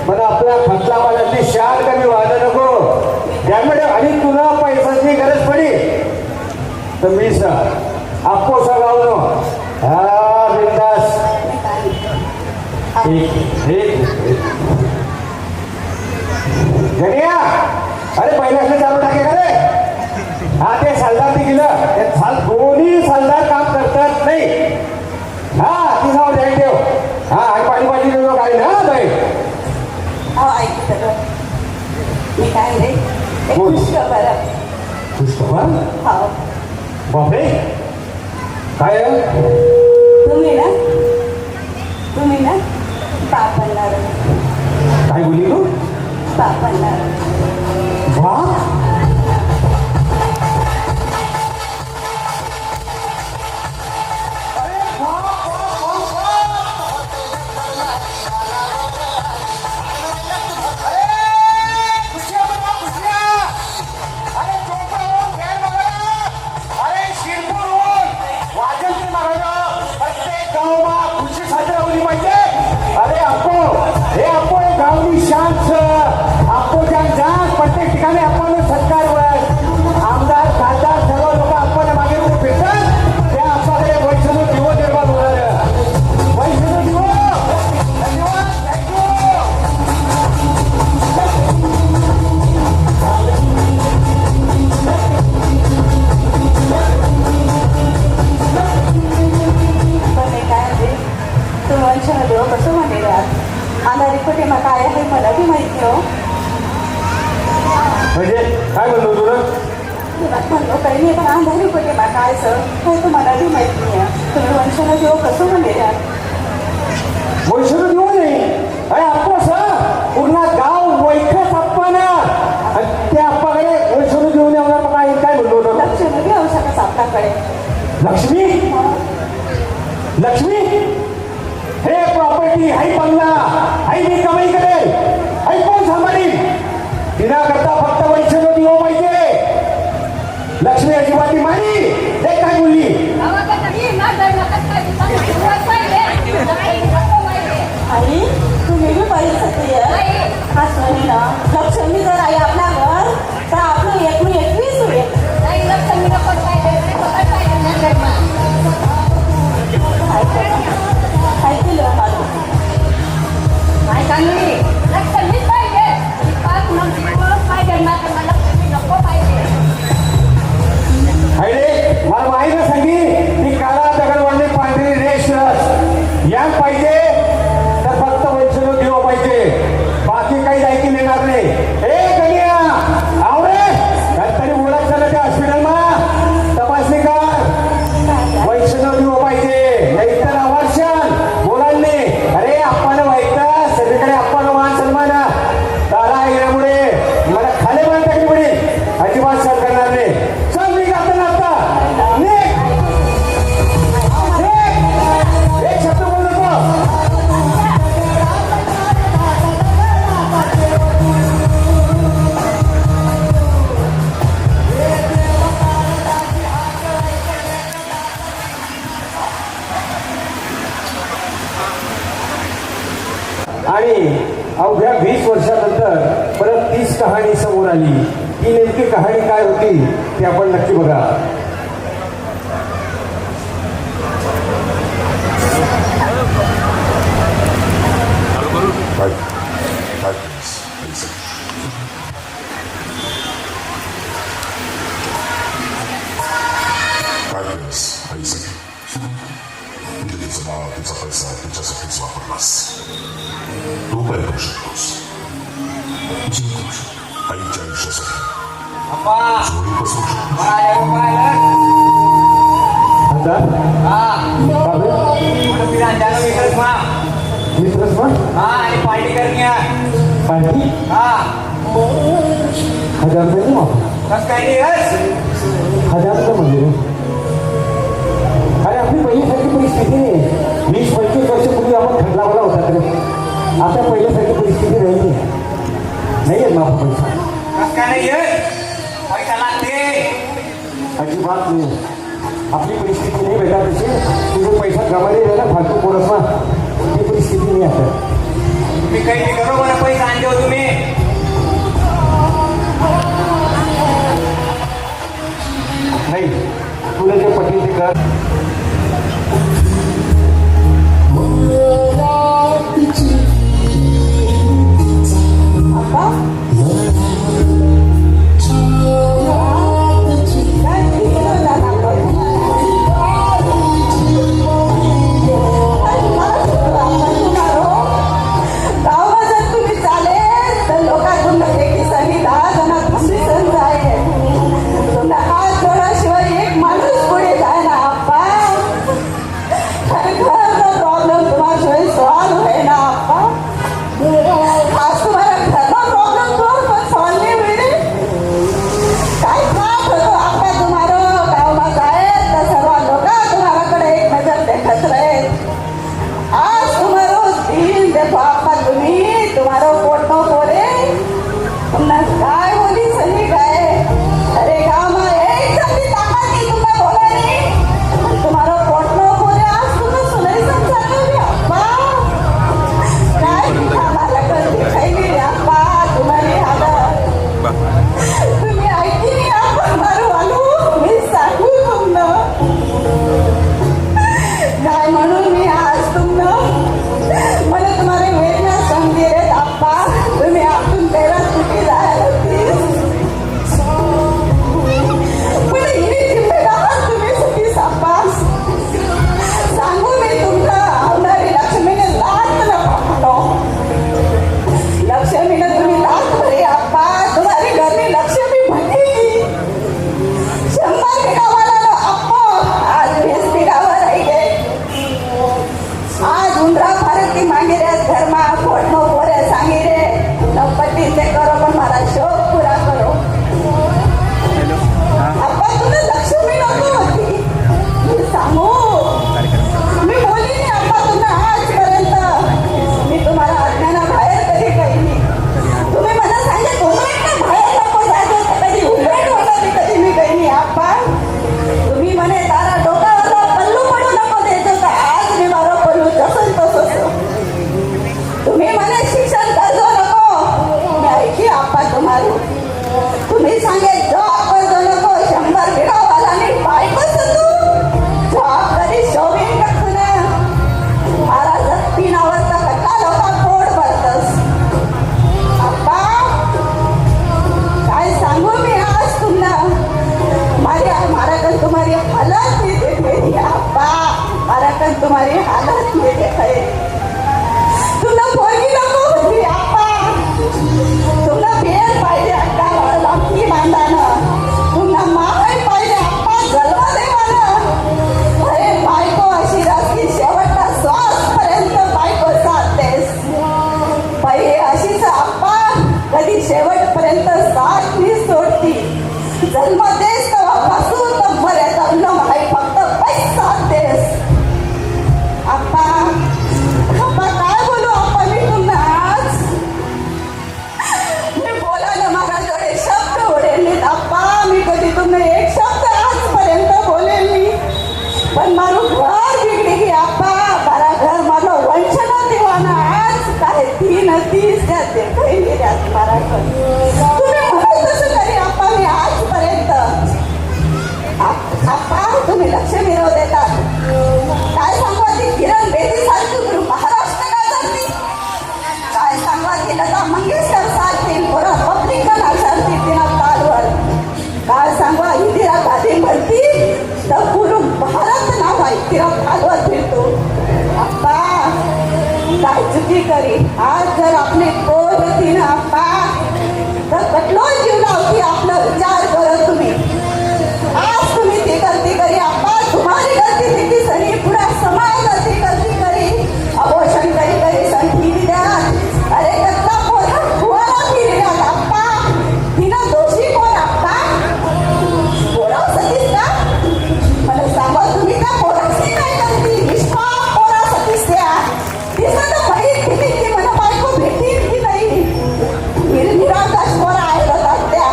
पण आपला खतला मला शाल कमी व्हायला नको. त्यामुळे आणि तुला पैशाची गरज पडी तर मी आपको सगावलो हा बिंदास. गण्या अरे पहिल्याकडे चालू टाके का रे. हा ते सालदार ते गेलं ते दोन्ही सालदार काम करतात नाही. हा ती जाऊ द्यायला ठेव. हा आणि पाणी पाणी देऊ काय ना बाई. मी काय रे पुष्कळ बापरे काय तुम्ही ना पापणार काय बोलली तू. पापणार वा प्रत्येक ठिकाणी आपण सत्कार आमदार खासदार सर्व लोक आपण मागे फिरतात. त्या आपल्याकडे वैष्णव दिवो निर्माण होणार. वैष्णव दिवो धन्यवाद. तू वंशाला देव कसं म्हणेल अंधारी कुठे मग काय आहे मला बी माहिती हो. म्हणजे काय म्हणतो तुला म्हणलो काही नाही पण अंधारी कुठे मग काय सर हे तुम्हाला बी माहिती नाही. तुम्ही वंशाला देव कसं म्हणेल वैष्णव दिवो नाही अरे आप्पा पूर्ण गाव वैखच आप्पा ना. त्या आप्पाकडे वैष्णव देऊन येणार मग काय काय म्हणलो होतो. लक्ष्मी बी औषधच आपल्याकडे. लक्ष्मी लक्ष्मी हे प्रॉपर्टी हाई बंगला हाई मी कमाई करेल हाई कोण सांभाळील. तिना करता फक्त वैष्णव दिवो पाहिजे. लक्ष्मी अजिबाती मारी ते काय बोलली. आई तुम्ही बी परिस्थिती आहे ना. लक्ष्मी जर आई आपल्या घर तर आपलं 21 होईल. मला माहिती सांगी ती काळा दगडवांडी पांढरी रेष या पाहिजे तर फक्त वैष्णव दिवो पाहिजे. बाकी काही ऐकून येणार नाही. हे गण्या आवरे तरी ओळख झालं त्या हॉस्पिटलमा तपासणी कर. वैष्णव दिवो पाहिजे नाहीतर अवर्षण बोलायला नाही. अरे आपण वाईकता सगळीकडे आपण मान सन्मान तारा येण्यामुळे मला खाली मान टाकली पडेल. अजिबात सर करणार नाही. चल मी करतो ना आता एक शब्द बोल नको. आणि अवघ्या 20 वर्षानंतर परत तीच कहाणी समोर आली. ती नेमकी कहाणी काय होती ते आपण नक्की बघा. तिचा पैसा तिच्यासाठीच वापरलास. तू काय करू शकतोस. आईच्या आयुष्यासाठी जोडी बसवू शकतो. पार्टी करण्या पार्टी 1000 रुपये कसं काय नाही 1000 रुपये म्हणजे अरे आपली पहिल्यासारखी परिस्थिती नाही. 20-25 वर्षापूर्वी आपण खंडलावाला होता तरी आता पहिल्यासारखी परिस्थिती राहिली नाही आहेत माफ पैसा. कसं काय नाही पैसा लागते अजिबात नाही. आपली परिस्थिती नाही बेटा तशी. तुझे पैसा गमाले ना फालतू पोरस ना ती परिस्थिती नाही आता. तुम्ही काही करो मला पैसा हालत में देखे तुमना पोरगी नको होती आप्पा तुमना बेर पाहिजे अक्का लांबी बांधानं तुमना माय पाहिजे आप्पा जलवा देवानं अरे बायको अशी रात्री शेवटचा श्वासपर्यंत बायको साथतेस बाई अशीच आप्पा कधी शेवटपर्यंत साथ मी सोडती जन्म देस तेव्हापासून तर मर्यादा आहे फक्त पैसा देस आप्पा आप्पा काय बोलू आप्पा मी तुम्हाला आज मी बोलायला माझ्या जोडे शब्द उडेल आप्पा मी कधी तुम्ही एक शब्द आजपर्यंत बोलेल मी पण मारू घर बिगडी की आप्पा मारा घर माझं वंशन दिवाना आज काय 3 त्या देखही निर्यात मारा घर तुम्ही म्हणत तसं तरी आप्पा मी आजपर्यंत आप्पा तुम्ही लक्ष मिळव देतात काय सांगवा ती किरण बेदी सारखी गुरु महाराष्ट्र गाजवती काय सांगवा ती लता मंगेशकर सारखी पुरा पब्लिक नाचवती तिना तालवर काय सांगवा इंदिरा गांधी म्हणती तर गुरु भारत नाव आहे तिला तालवर फिरतो आप्पा काय चुकी करी आज जर आपली पोर होती ना आप्पा तर कटलो जीव लावती आपला विचार करत तुम्ही आज तुम्ही ती गलती करी आप्पा तुम्हारी गलती थी की सनी पूरा समाज गलती करी अबोर्शन करी संठी द्या अरे कत्ता पोरा पोरा फिरल्या आप्पा तिना दोषी कोण आप्पा पोरा सतीस का मला सांगा तुम्ही त्या पोराची काय करती निष्पाप पोरा सतीस त्या तिचं तर माहीत किती की मला बायको भेटतील की नाही निराकाश पोरा आहे होतात त्या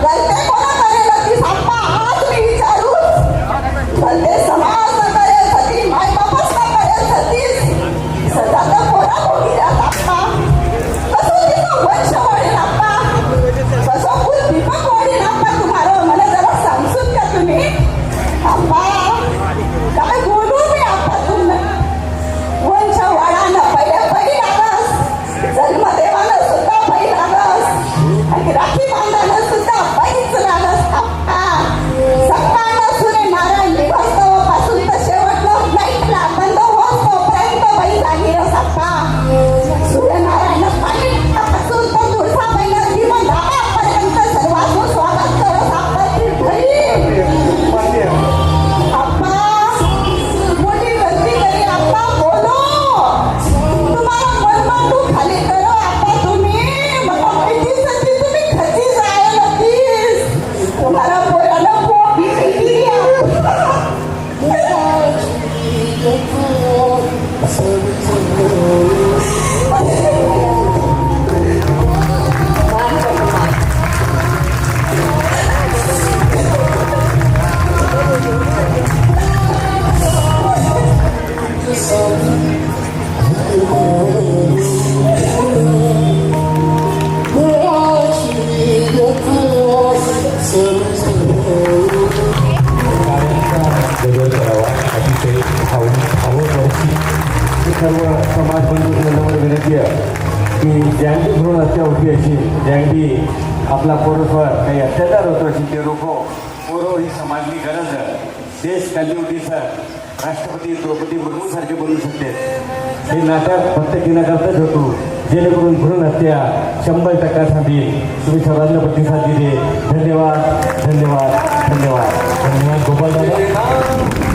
गलते कोणा करेल ती आप्पा आज मी विचारू गलते समाज न करेल सती माय बापच न करेल सतीस सदा तर पोरा भोगी राहत आप्पा कसं तिचं वंश वाढेल आप्पा कसं फुल दीपक वाढेल आप्पा तुम्हाला मला जरा सांगसून का तुम्ही आप्पा काय बोलू मी आप्पा तुम्हाला वंश वाढानं पहिली लागस जन्मदेवानं सुद्धा बाई लागस आणि राखी बांधानं सुद्धा बाईच लागस आप्पा सकाळनं सूर्यनारायण निघास्तवापासून तर शेवटलं नाईटला बंद होत तोपर्यंत बाई लागेलच आप्पा सूर्यनारायण पासून तर तुळसाबाईनं जीवन दाबापर्यंत सर्वांचं स्वागत करत आप्पा ती घरी आप्पा मोठी गलती करी आप्पा बोलो तुम्हाला मनमांडू खाली करो आप्पा तुम्ही मला माहिती सती तुम्ही खची जायला नक्कीच तुम्हाला पोराला पोपी केली बदल करावा अतिशय आवडती सर्व समाज बंधूंवर विनंती आहे की ज्यांची भ्रूण हत्या होती अशी ज्यांची आपला पोरस्वर काही अत्याचार होतो अशी ते रोखो पोरो ही समाजली गरज आहे देश काली सर राष्ट्रपती द्रौपदी मुर्मूसारखे बनवू शकते हे नाटक फक्त किनाकरताच होतो जेणेकरून भ्रूण हत्या 100% थांबेल तुम्ही सर्वांना प्रतिसाद दिले धन्यवाद धन्यवाद धन्यवाद धन्यवाद गोपाल दादा